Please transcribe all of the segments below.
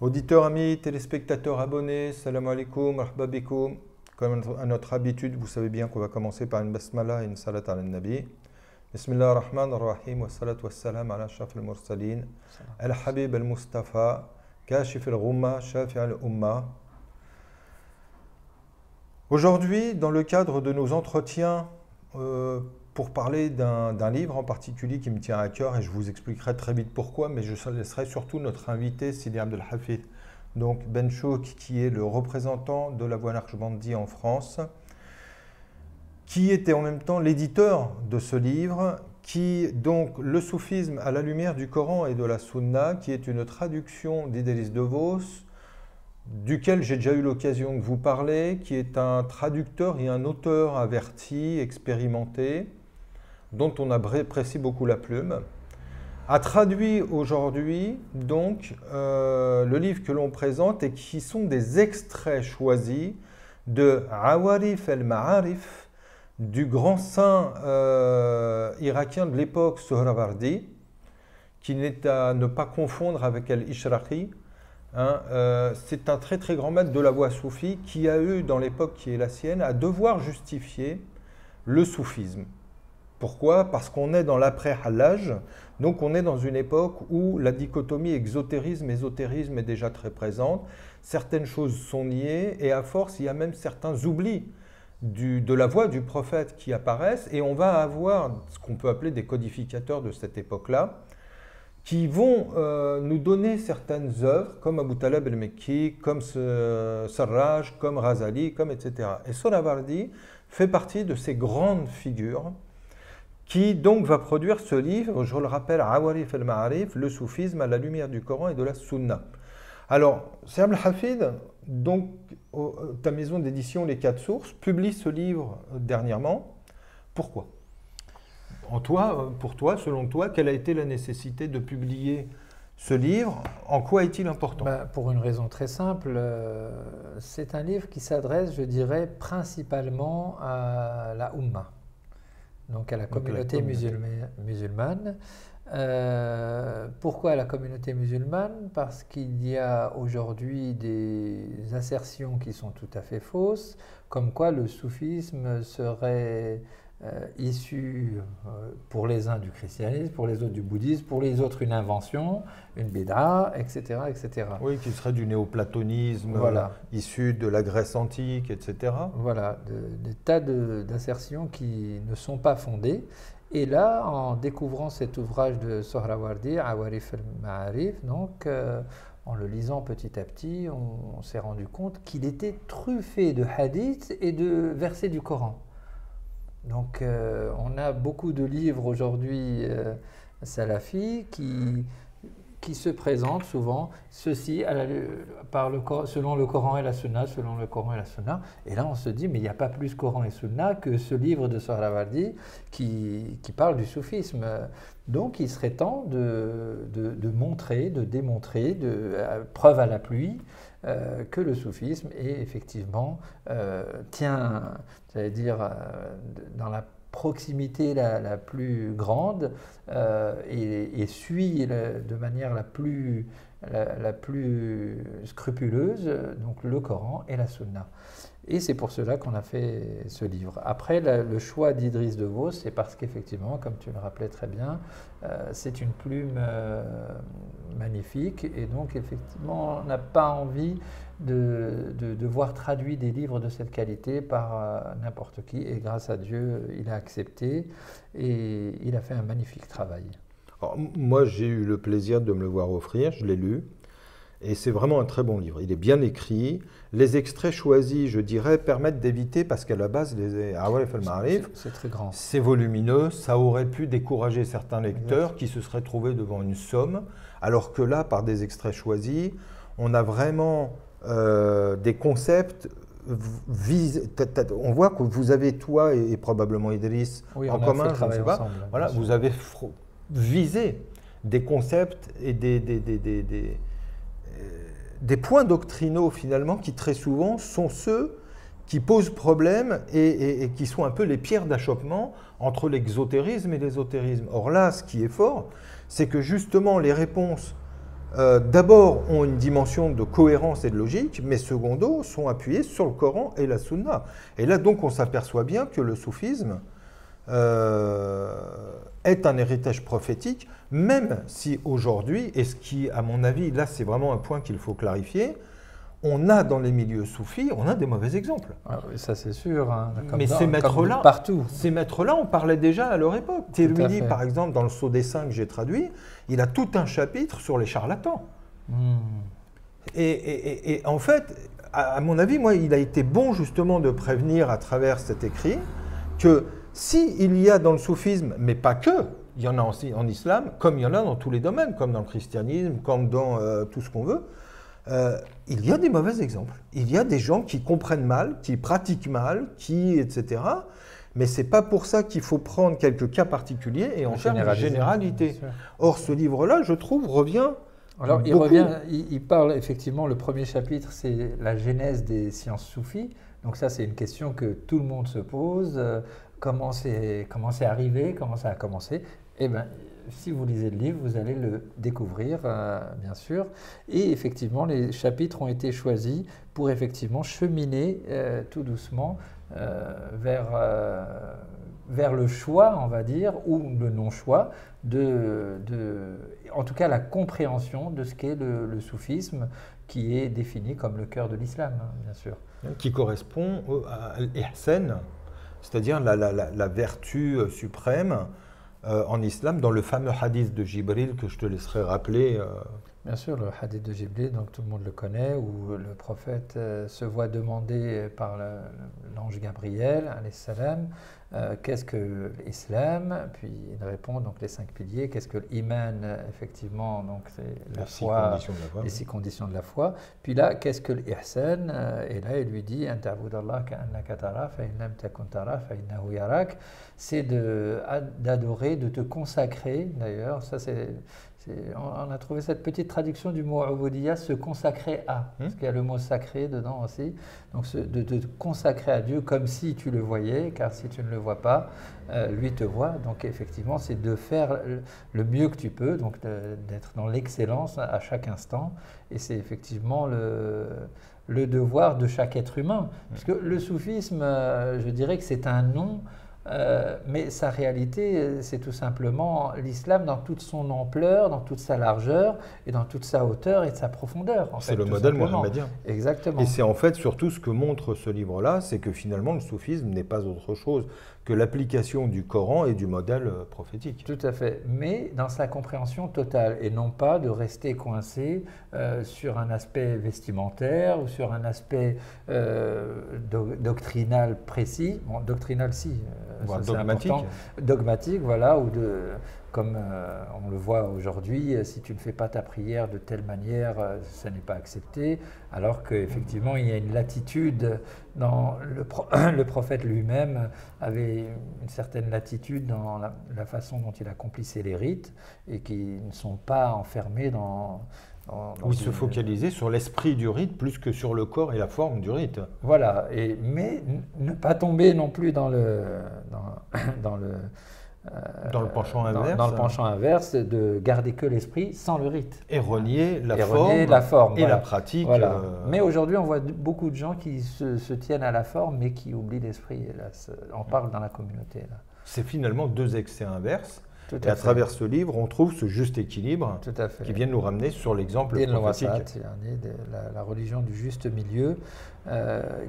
Auditeurs, amis, téléspectateurs, abonnés, salam alaikum, marhaba bikoum. Comme à notre habitude, vous savez bien qu'on va commencer par une basmala et une salat ala nabi. Bismillah ar-Rahman ar-Rahim, wa salatu wa salam ala shaf al-mursalin, al-Habib al-Mustafa, kashif al-Ghumma, shafi al-Umma. Aujourd'hui, dans le cadre de nos entretiens, pour parler d'un livre en particulier qui me tient à cœur, et je vous expliquerai très vite pourquoi, mais je laisserai surtout notre invité, Sidi Abdel Hafid, donc Ben Chouk, qui est le représentant de la Voie Naqshbandi en France, qui était en même temps l'éditeur de ce livre, qui, donc, le soufisme à la lumière du Coran et de la Sunna, qui est une traduction d'Idriss de Vos, duquel j'ai déjà eu l'occasion de vous parler, qui est un traducteur et un auteur averti, expérimenté, dont on apprécie beaucoup la plume, a traduit aujourd'hui donc le livre que l'on présente et qui sont des extraits choisis de Awarif el-Ma'arif, du grand saint irakien de l'époque Sohrawardi, qui n'est à ne pas confondre avec el-Ishraqi. C'est un très très grand maître de la voie soufie qui a eu dans l'époque qui est la sienne à devoir justifier le soufisme. Pourquoi? Parce qu'on est dans l'après-Hallaj, donc on est dans une époque où la dichotomie exotérisme-ésotérisme est déjà très présente. Certaines choses sont niées et à force, il y a même certains oublis de la voix du prophète qui apparaissent et on va avoir ce qu'on peut appeler des codificateurs de cette époque-là qui vont nous donner certaines œuvres comme Abu Talab el-Mekki, comme Sarraj, comme Razali, comme etc. Et Sohrawardi fait partie de ces grandes figures qui donc va produire ce livre, je le rappelle, Awarif el-Ma'arif, le soufisme à la lumière du Coran et de la Sunna. Alors, Sidi Abdel Hafid, donc ta maison d'édition Les 4 Sources, publie ce livre dernièrement. Pourquoi? Pour toi, selon toi, quelle a été la nécessité de publier ce livre? En quoi est-il important? Pour une raison très simple, c'est un livre qui s'adresse, je dirais, principalement à la Ummah. Donc à la communauté musulmane. Pourquoi la communauté musulmane? Parce qu'il y a aujourd'hui des assertions qui sont tout à fait fausses, comme quoi le soufisme serait issu pour les uns du christianisme, pour les autres du bouddhisme, pour les autres une invention, une bid'a, etc., etc. Oui, qui serait du néoplatonisme, voilà, issu de la Grèce antique, etc. Voilà, des tas d'assertions qui ne sont pas fondées. Et là, en découvrant cet ouvrage de Sohrawardi, Awarif el-Ma'arif, donc en le lisant petit à petit, on s'est rendu compte qu'il était truffé de hadiths et de versets du Coran. Donc on a beaucoup de livres aujourd'hui salafis qui se présentent souvent, ceci selon le Coran et la Sunna, selon le Coran et la Sunna. Et là on se dit, mais il n'y a pas plus Coran et Sunna que ce livre de Sohrawardi qui parle du soufisme. Donc il serait temps de montrer, de démontrer, preuve à la pluie, que le soufisme est effectivement tient, j'allais dire, dans la proximité la plus grande et suit de manière la plus scrupuleuse donc le Coran et la Sunna. Et c'est pour cela qu'on a fait ce livre. Après, le choix d'Idriss de Vos, c'est parce qu'effectivement, comme tu le rappelais très bien, c'est une plume magnifique et donc effectivement, on n'a pas envie de voir traduit des livres de cette qualité par n'importe qui. Et grâce à Dieu, il a accepté et il a fait un magnifique travail. Alors, moi, j'ai eu le plaisir de me le voir offrir, je l'ai lu. Et c'est vraiment un très bon livre. Il est bien écrit. Les extraits choisis, je dirais, permettent d'éviter, parce qu'à la base, les Awarif el-Ma'arif, c'est très grand. C'est volumineux. Ça aurait pu décourager certains lecteurs qui se seraient trouvés devant une somme. Alors que là, par des extraits choisis, on a vraiment des concepts visés. On voit que vous avez, toi et probablement Idriss, en commun, je ne sais pas. Voilà, vous avez visé des concepts et des points doctrinaux finalement qui très souvent sont ceux qui posent problème et qui sont un peu les pierres d'achoppement entre l'exotérisme et l'ésotérisme. Or là, ce qui est fort, c'est que justement les réponses d'abord ont une dimension de cohérence et de logique, mais secondo sont appuyés sur le Coran et la Sunna. Et là donc on s'aperçoit bien que le soufisme est un héritage prophétique, même si aujourd'hui, et ce qui à mon avis, là c'est vraiment un point qu'il faut clarifier, on a dans les milieux soufis, on a des mauvais exemples. Ah oui, ça c'est sûr, hein, Mais ces maîtres-là, partout. Ces maîtres-là, on parlait déjà à leur époque. Tirmidhi, par exemple, dans le Sceau des Cinq que j'ai traduit, il a tout un chapitre sur les charlatans. Et en fait, à mon avis, moi, il a été bon justement de prévenir à travers cet écrit que s'il y a dans le soufisme, mais pas que, il y en a aussi en islam, comme il y en a dans tous les domaines, comme dans le christianisme, comme dans tout ce qu'on veut, il y a des mauvais exemples. Il y a des gens qui comprennent mal, qui pratiquent mal, etc. Mais ce n'est pas pour ça qu'il faut prendre quelques cas particuliers et en faire une généralité. Or, ce livre-là, je trouve, revient. Alors, il parle effectivement, le premier chapitre, c'est la genèse des sciences soufis. Donc ça, c'est une question que tout le monde se pose. Comment c'est arrivé, comment ça a commencé? Eh bien, si vous lisez le livre, vous allez le découvrir, bien sûr. Et effectivement, les chapitres ont été choisis pour effectivement cheminer tout doucement vers le choix, on va dire, ou le non-choix, en tout cas la compréhension de ce qu'est le soufisme, qui est défini comme le cœur de l'islam, hein, bien sûr. Qui correspond à l'ihsan, c'est-à-dire la vertu suprême en islam, dans le fameux hadith de Jibril que je te laisserai rappeler. Bien sûr, le hadith de Jibril, donc tout le monde le connaît, où le prophète se voit demander par l'ange Gabriel, alayhi salam, qu'est-ce que l'islam? Puis il répond donc les 5 piliers. Qu'est-ce que l'iman? Effectivement, donc c'est la foi, les 6 conditions de la foi. Puis là, qu'est-ce que l'ihsan? Et là, il lui dit An ta'budallah ka'annaka tara, fa in lam takun tara, fa innahu yarak. C'est d'adorer, de te consacrer. D'ailleurs, ça on a trouvé cette petite traduction du mot ubudiyya, se consacrer à, parce qu'il y a le mot sacré dedans aussi. Donc de te consacrer à Dieu comme si tu le voyais, car si tu ne le vois pas, lui te voit. Donc effectivement, c'est de faire le mieux que tu peux, donc d'être dans l'excellence à chaque instant. Et c'est effectivement le devoir de chaque être humain. Parce que le soufisme, je dirais que c'est un nom. Mais sa réalité, c'est tout simplement l'islam dans toute son ampleur, dans toute sa largeur et dans toute sa hauteur et de sa profondeur. C'est le modèle mohammedien. Exactement. Et c'est en fait surtout ce que montre ce livre-là, c'est que finalement le soufisme n'est pas autre chose que l'application du Coran et du modèle prophétique. Tout à fait, mais dans sa compréhension totale et non pas de rester coincé sur un aspect vestimentaire ou sur un aspect doctrinal précis. Bon, doctrinal si, ça, dogmatique. Dogmatique, voilà, ou comme on le voit aujourd'hui, si tu ne fais pas ta prière de telle manière, ça n'est pas accepté, alors qu'effectivement il y a une latitude dans le prophète lui-même avait une certaine latitude dans la façon dont il accomplissait les rites et qui ne sont pas enfermés dans où il se focalisait sur l'esprit du rite plus que sur le corps et la forme du rite. Voilà, mais ne pas tomber non plus dans le penchant inverse. Dans le penchant inverse, de garder que l'esprit sans le rite. Et renier la forme et voilà. La pratique. Voilà. Mais aujourd'hui, on voit beaucoup de gens qui se tiennent à la forme, mais qui oublient l'esprit. On parle dans la communauté. C'est finalement 2 excès inverses. Et à travers ce livre, on trouve ce juste équilibre qui vient nous ramener sur l'exemple prophétique. La religion du juste milieu,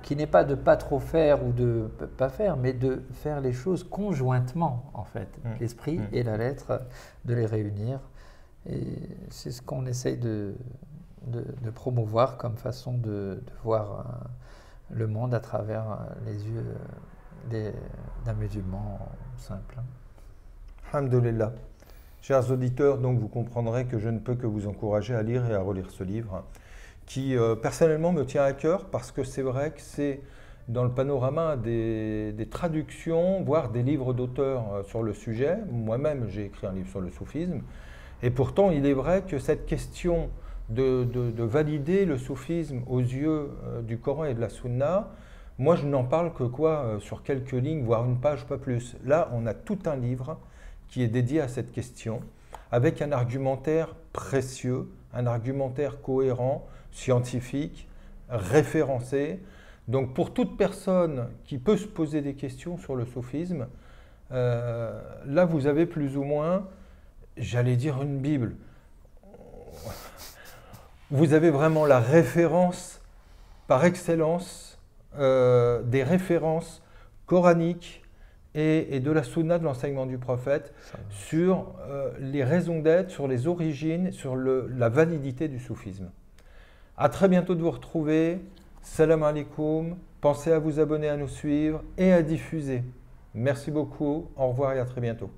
qui n'est pas de pas trop faire ou de pas faire, mais de faire les choses conjointement, en fait. L'esprit et la lettre, de les réunir. Et c'est ce qu'on essaye de promouvoir comme façon de voir le monde à travers les yeux d'un musulman simple. Alhamdulillah. Chers auditeurs, donc vous comprendrez que je ne peux que vous encourager à lire et à relire ce livre qui personnellement me tient à cœur parce que c'est vrai que c'est dans le panorama des traductions, voire des livres d'auteurs sur le sujet. Moi-même, j'ai écrit un livre sur le soufisme et pourtant il est vrai que cette question de valider le soufisme aux yeux du Coran et de la Sunna, moi je n'en parle que sur quelques lignes, voire une page, pas plus. Là, on a tout un livre qui est dédié à cette question, avec un argumentaire précieux, un argumentaire cohérent, scientifique, référencé. Donc pour toute personne qui peut se poser des questions sur le soufisme, là vous avez plus ou moins, j'allais dire une Bible. Vous avez vraiment la référence par excellence des références coraniques et de la sunna de l'enseignement du prophète sur les raisons d'être, sur les origines, sur la validité du soufisme. À très bientôt de vous retrouver. Salam alaikum. Pensez à vous abonner, à nous suivre et à diffuser. Merci beaucoup. Au revoir et à très bientôt.